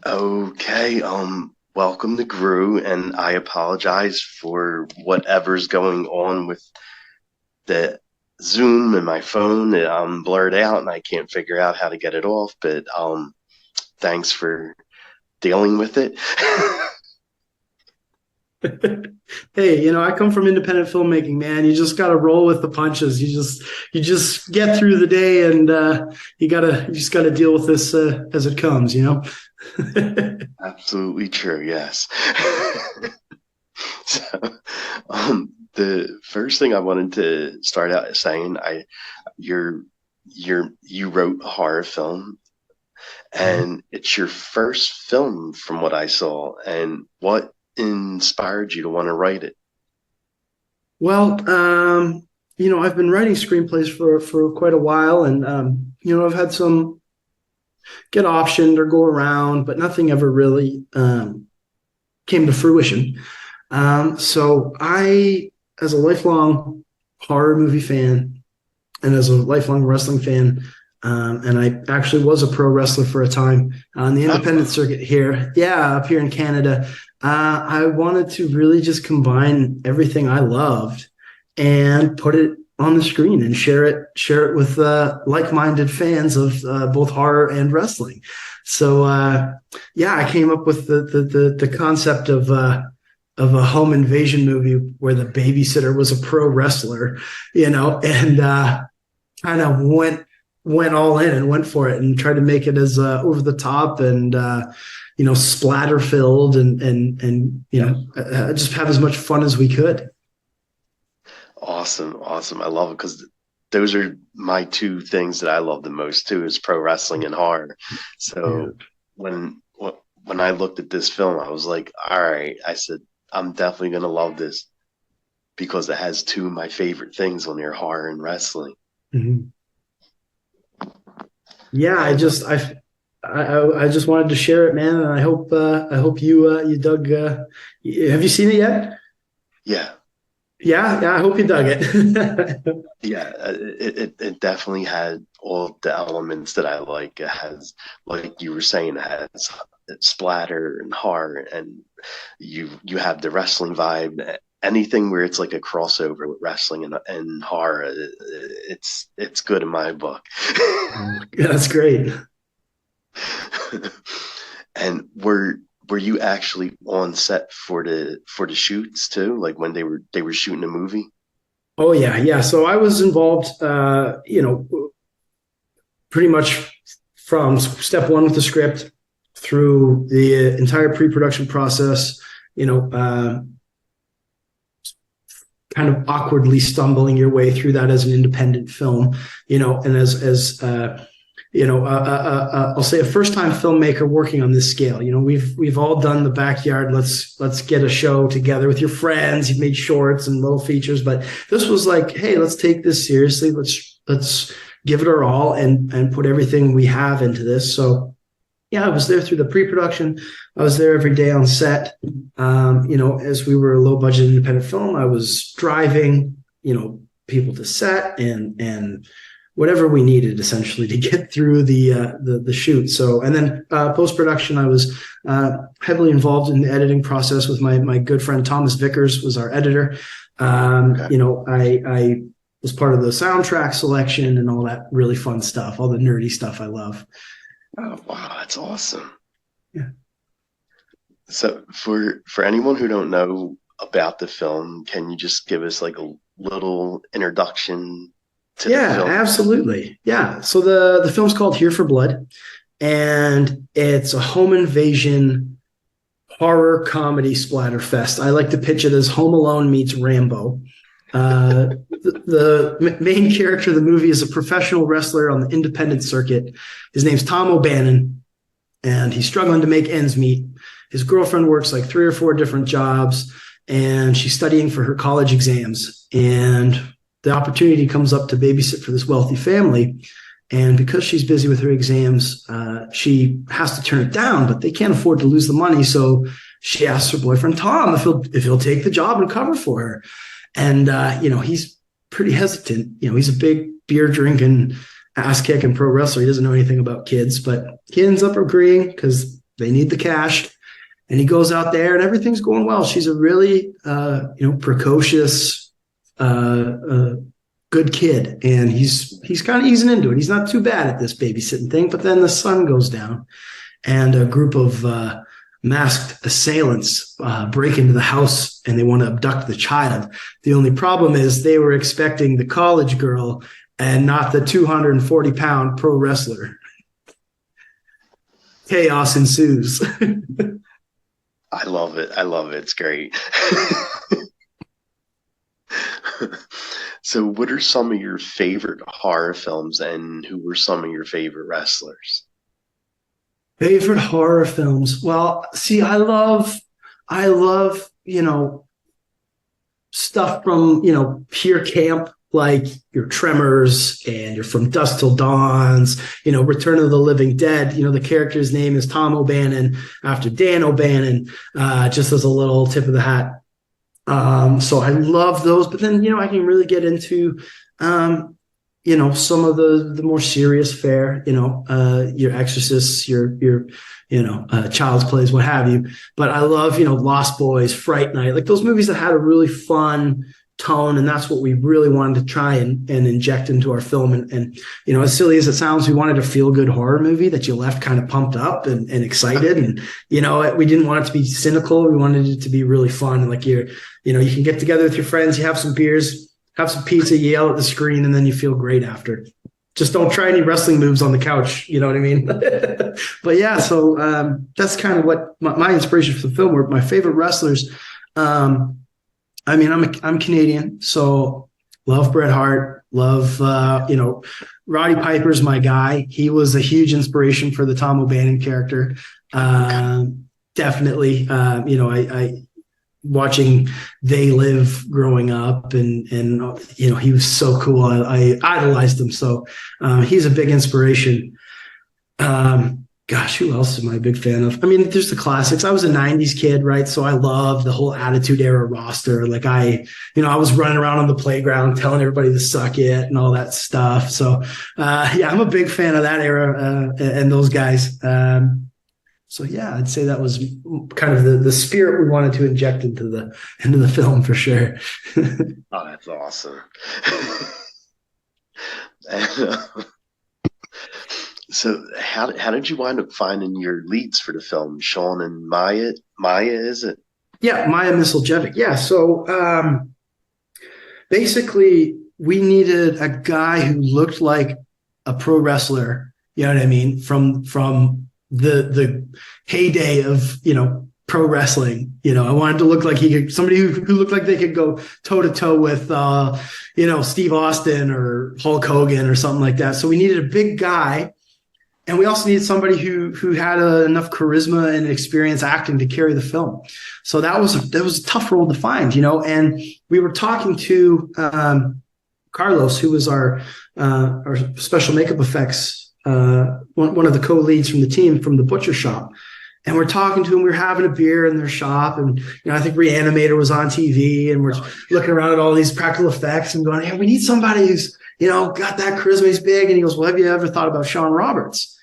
Okay, welcome to Grue, and I apologize for whatever's going on with the Zoom and my phone. I'm blurred out and I can't figure out how to get it off, but thanks for dealing with it. Hey, I come from independent filmmaking, man. You just got to roll with the punches. You just get through the day, and you just gotta deal with this as it comes. Absolutely true, yes. So, the first thing I wanted to start out saying, you're you wrote a horror film, and it's your first film from what I saw. And what inspired you to want to write it? Well, I've been writing screenplays for quite a while, and I've had some get optioned or go around, but nothing ever really came to fruition. So as a lifelong horror movie fan and as a lifelong wrestling fan, and I actually was a pro wrestler for a time on the independent Oh, circuit here. Yeah, up here in Canada. I wanted to really just combine everything I loved and put it on the screen and share it with like-minded fans of both horror and wrestling. So yeah, I came up with the concept of a home invasion movie where the babysitter was a pro wrestler, and kind of went all in and went for it and tried to make it as over the top and splatter filled and just have as much fun as we could. awesome, awesome. I love it because those are my two things that I love the most too is pro wrestling and horror. Yeah. So when I looked at this film, I was like, all right, I said, I'm definitely gonna love this because it has two of my favorite things on there, horror and wrestling. Mhm. Yeah, And I just wanted to share it, man, and I hope you dug. Have you seen it yet? yeah, Yeah, I hope you dug it. yeah, it definitely had all the elements that I like. It has, like you were saying, it has splatter and horror, and you have the wrestling vibe. Anything where it's like a crossover with wrestling and horror, it's good in my book. Yeah, that's great. And were you actually on set for the shoots too? Like when they were shooting a movie? Oh yeah, yeah. So I was involved, pretty much from step one with the script through the entire pre-production process. You know, kind of awkwardly stumbling your way through that as an independent film. And I'll say a first-time filmmaker working on this scale. We've all done the backyard. Let's get a show together with your friends. You've made shorts and little features, but this was like, hey, let's take this seriously. Let's give it our all and put everything we have into this. So yeah, I was there through the pre-production. I was there every day on set. As we were a low-budget independent film, I was driving, people to set and whatever we needed essentially to get through the shoot. So, and then post production, I was heavily involved in the editing process with my good friend Thomas Vickers was our editor. Okay. I was part of the soundtrack selection and all that really fun stuff, all the nerdy stuff I love. Oh, wow, that's awesome. Yeah. So for anyone who don't know about the film, can you just give us like a little introduction to the Yeah, film? absolutely. Yeah. So the film's called Here for Blood, and it's a home invasion horror comedy splatter fest. I like to pitch it as Home Alone meets Rambo. The main character of the movie is a professional wrestler on the independent circuit. His name's Tom O'Bannon, and he's struggling to make ends meet. His girlfriend works like three or four different jobs, and she's studying for her college exams. And the opportunity comes up to babysit for this wealthy family. And because she's busy with her exams, she has to turn it down, but they can't afford to lose the money. So she asks her boyfriend, Tom, if he'll take the job and cover for her. And, he's pretty hesitant. He's a big beer drinking, ass kicking pro wrestler. He doesn't know anything about kids, but he ends up agreeing because They need the cash. And he goes out there and everything's going well. She's a really, precocious, good kid. And he's kind of easing into it. He's not too bad at this babysitting thing. But then the sun goes down and a group of masked assailants break into the house and they want to abduct the child. The only problem is they were expecting the college girl and not the 240-pound pro wrestler. Chaos ensues. I love it. It's great. So what are some of your favorite horror films and who were some of your favorite wrestlers? Favorite horror films? Well, see, I love, stuff from, pure camp, like your Tremors and your From Dusk Till Dawns, Return of the Living Dead. The character's name is Tom O'Bannon after Dan O'Bannon, just as a little tip of the hat. So I love those, but then, I can really get into, some of the more serious fare, your Exorcists, your Child's Plays, what have you. But I love, Lost Boys, Fright Night, like those movies that had a really fun tone, and that's what we really wanted to try and inject into our film. And as silly as it sounds, we wanted a feel-good horror movie that you left kind of pumped up and excited. And we didn't want it to be cynical. We wanted it to be really fun. Like you can get together with your friends, you have some beers, have some pizza, you yell at the screen, and then you feel great after. Just don't try any wrestling moves on the couch. You know what I mean? But yeah, so that's kind of what my inspiration for the film were. My favorite wrestlers. I'm Canadian, so love Bret Hart, love, Roddy Piper's my guy. He was a huge inspiration for the Tom O'Bannon character. Definitely, I watching They Live growing up and he was so cool. I idolized him. So he's a big inspiration. Gosh, who else am I a big fan of? There's the classics. I was a 90s kid, right? So I love the whole Attitude Era roster. Like I was running around on the playground telling everybody to suck it and all that stuff. So I'm a big fan of that era and those guys. So yeah, I'd say that was kind of the spirit we wanted to inject into the film for sure. Oh, that's awesome. So how did you wind up finding your leads for the film? Sean and Maya? Maya, is it? Yeah, Maya Misiljevic. Yeah. So basically, we needed a guy who looked like a pro wrestler. You know what I mean? From the heyday of pro wrestling. I wanted to look like somebody who looked like they could go toe to toe with Steve Austin or Hulk Hogan or something like that. So we needed a big guy. And we also needed somebody who had enough charisma and experience acting to carry the film. So that was a tough role to find, and we were talking to Carlos, who was our special makeup effects, one of the co-leads from the team from the butcher shop. And we're talking to him. We were having a beer in their shop. And, I think Reanimator was on TV and we're looking around at all these practical effects and going, hey, we need somebody who's, got that charisma. He's big. And he goes, well, have you ever thought about Sean Roberts?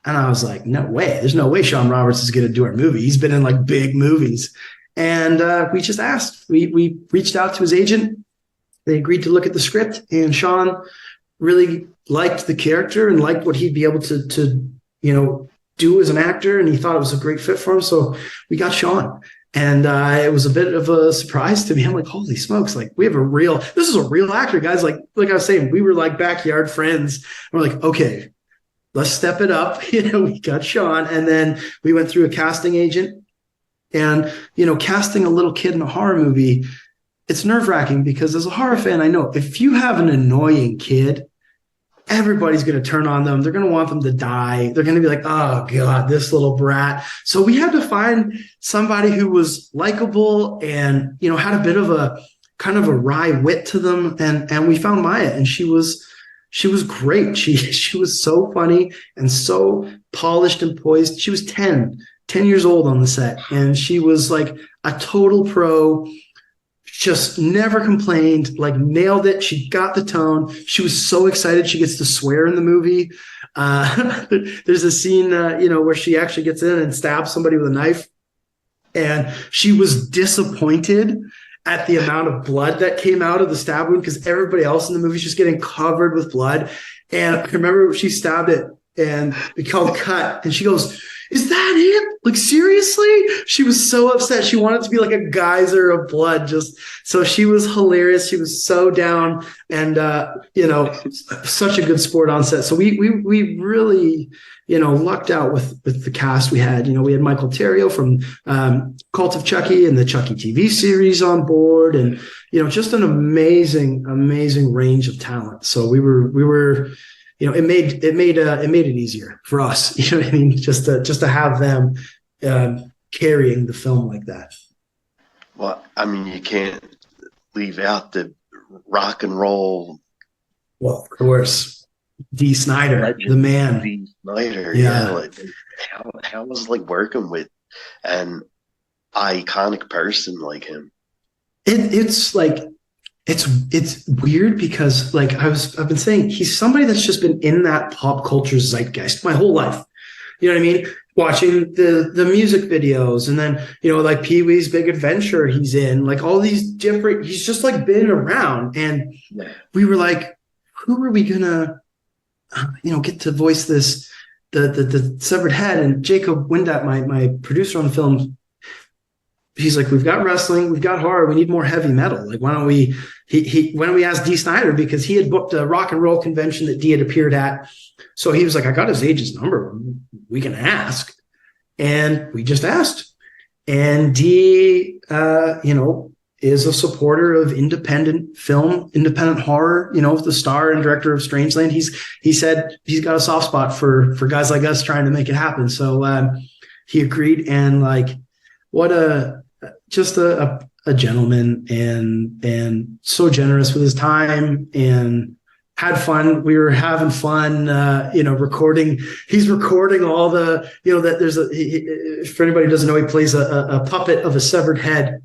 And I was like, no way. There's no way Sean Roberts is going to do our movie. He's been in like big movies. And we just asked. We reached out to his agent. They agreed to look at the script. And Sean really liked the character and liked what he'd be able to do as an actor. And he thought it was a great fit for him. So we got Sean. And it was a bit of a surprise to me. I'm like, holy smokes. Like this is a real actor, guys. Like I was saying, we were like backyard friends. We're like, okay, let's step it up. We got Sean. And then we went through a casting agent and, casting a little kid in a horror movie, it's nerve-wracking because as a horror fan, I know if you have an annoying kid, everybody's going to turn on them. They're going to want them to die. They're going to be like, oh God, this little brat. So we had to find somebody who was likable and, had a bit of a kind of a wry wit to them. And we found Maya and she was great. She was so funny and so polished and poised. She was 10 years old on the set and she was like a total pro. just never complained, like nailed it. She got the tone. She was so excited she gets to swear in the movie. There's a scene, where she actually gets in and stabs somebody with a knife. And she was disappointed at the amount of blood that came out of the stab wound because everybody else in the movie is just getting covered with blood. And I remember she stabbed it and it called cut. And she goes, "Is that it? Like, seriously?" She was so upset. She wanted to be like a geyser of blood. So she was hilarious. She was so down and, such a good sport on set. So we really, lucked out with the cast we had. We had Michael Terrio from Cult of Chucky and the Chucky TV series on board, and just an amazing range of talent. So we were it made it easier for us. You know what I mean? Just to have them carrying the film like that. Well, I mean, you can't leave out the rock and roll. Well, of course. Dee Snider, Legend, the man. Dee Snider, yeah. Like, how was it like working with an iconic person like him? It's weird because like I've been saying, he's somebody that's just been in that pop culture zeitgeist my whole life. You know what I mean? Watching the music videos, and then like Pee-wee's Big Adventure he's in, like all these different, he's just like been around. And we were like, who are we gonna get to voice this, the severed head? And Jacob Windat, my producer on the film, he's like, we've got wrestling, we've got horror, we need more heavy metal. Like, why don't we ask Dee Snider, because he had booked a rock and roll convention that Dee had appeared at. So he was like, I got his agent's number, we can ask. And we just asked. And Dee, is a supporter of independent film, independent horror, the star and director of Strangeland. He said he's got a soft spot for guys like us trying to make it happen. So he agreed, and like, what a gentleman, and so generous with his time, and had fun. We were having fun, recording. He's recording all the, that there's for anybody who doesn't know, he plays a puppet of a severed head.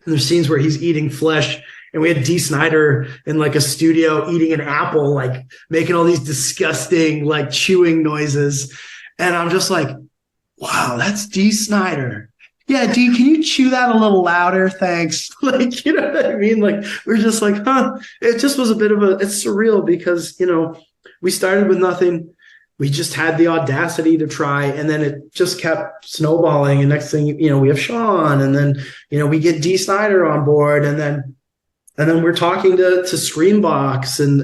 And there's scenes where he's eating flesh, and we had Dee Snider in like a studio eating an apple, like making all these disgusting, like chewing noises. And I'm just like, wow, that's Dee Snider. Yeah, Dee, can you chew that a little louder? Thanks. Like, you know what I mean? Like, we're just like, it just was a bit of it's surreal because, we started with nothing. We just had the audacity to try, and then it just kept snowballing. And next thing, we have Sean, and then, we get Dee Snider on board, and then we're talking to Screenbox and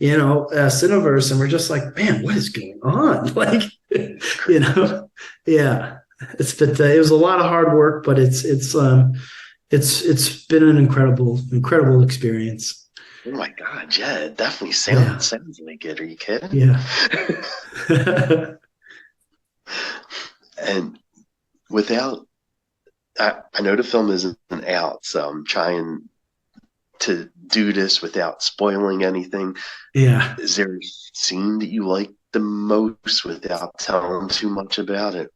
Cineverse, and we're just like, man, what is going on? Like, yeah. It was a lot of hard work, but it's been an incredible experience. Oh my God, yeah, it definitely sounds like it. Are you kidding? Yeah. And I know the film isn't out, so I'm trying to do this without spoiling anything. Yeah. Is there a scene that you like the most without telling too much about it?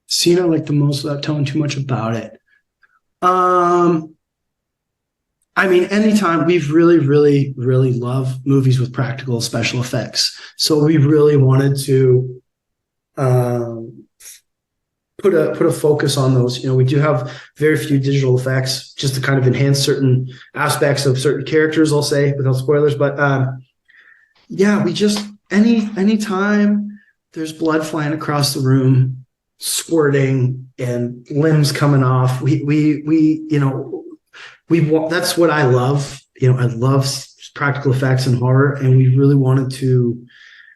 Scene I like the most without telling too much about it. I mean, anytime, we've really, really, really love movies with practical special effects. So we really wanted to put a focus on those. We do have very few digital effects just to kind of enhance certain aspects of certain characters, I'll say, without spoilers. But we just, anytime there's blood flying across the room, squirting and limbs coming off, that's what I love. I love practical effects and horror, and we really wanted to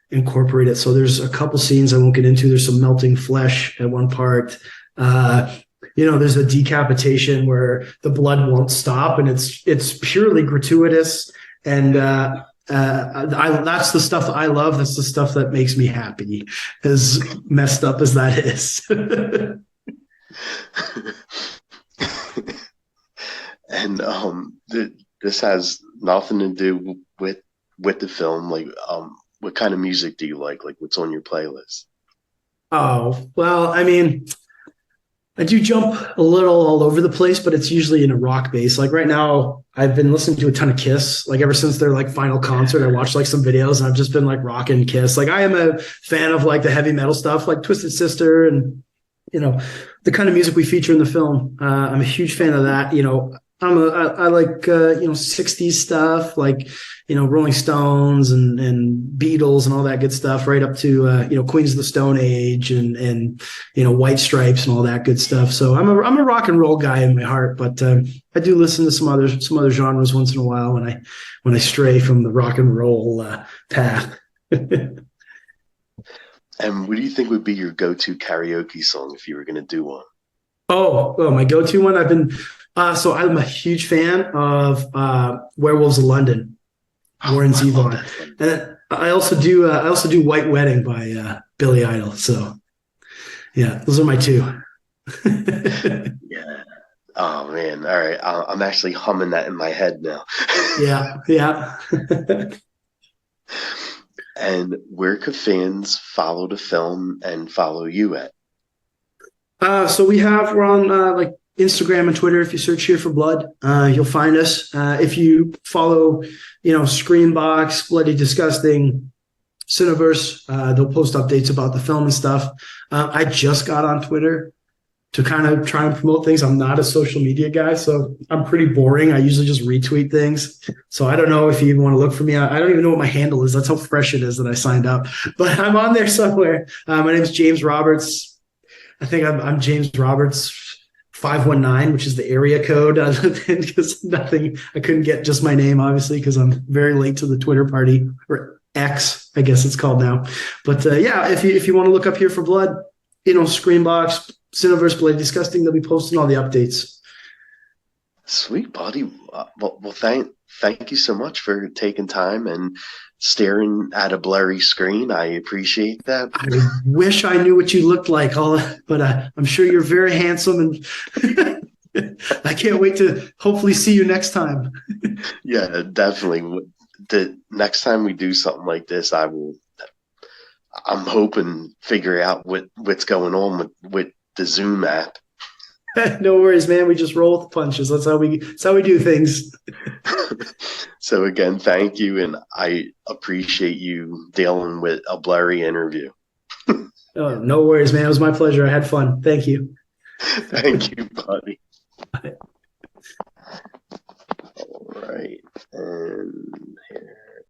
incorporate it. So there's a couple scenes I won't get into. There's some melting flesh at one part. There's a decapitation where the blood won't stop, and it's purely gratuitous. And that's the stuff I love. That's the stuff that makes me happy, as messed up as that is. And this has nothing to do with the film. Like, what kind of music do you like? Like, what's on your playlist? Oh, well, I mean, I do jump a little all over the place, but it's usually in a rock base. Like right now, I've been listening to a ton of Kiss. Like ever since their like final concert, I watched like some videos and I've just been like rocking Kiss. Like I am a fan of like the heavy metal stuff, like Twisted Sister and the kind of music we feature in the film. I'm a huge fan of that. I like 60s stuff, like Rolling Stones and Beatles and all that good stuff, right up to Queens of the Stone Age and White Stripes and all that good stuff. So I'm a rock and roll guy in my heart, but I do listen to some other genres once in a while when I stray from the rock and roll path. And what do you think would be your go-to karaoke song if you were going to do one? Oh, my go-to one. So I'm a huge fan of Werewolves of London, Warren Zevon, and I also do White Wedding by Billy Idol. So yeah, those are my two. Yeah. Oh man. All right. I'm actually humming that in my head now. Yeah. And where could fans follow the film and follow you at? So we're on like Instagram and Twitter. If you search Here for Blood, you'll find us. If you follow, Screenbox, Bloody Disgusting, Cineverse, they'll post updates about the film and stuff. I just got on Twitter to kind of try and promote things. I'm not a social media guy, so I'm pretty boring. I usually just retweet things. So I don't know if you even want to look for me. I don't even know what my handle is. That's how fresh it is that I signed up. But I'm on there somewhere. My name is James Roberts. I think I'm James Roberts 519, which is the area code. Because I couldn't get just my name, obviously, because I'm very late to the Twitter party, or X, I guess it's called now. But yeah, if you want to look up Here for Blood, Screenbox, Cineverse, Bloody Disgusting, they'll be posting all the updates. Sweet, buddy. Well, thank you so much for taking time and staring at a blurry screen. I appreciate that. I wish I knew what you looked like, but I'm sure you're very handsome, and I can't wait to hopefully see you next time. Yeah, definitely. The next time we do something like this, I'm hoping figure out what's going on with the Zoom app. No worries, man. We just roll with the punches. That's how we do things. So again, thank you, and I appreciate you dealing with a blurry interview. Oh, no worries, man. It was my pleasure. I had fun. Thank you. Thank you, buddy. All right, and here.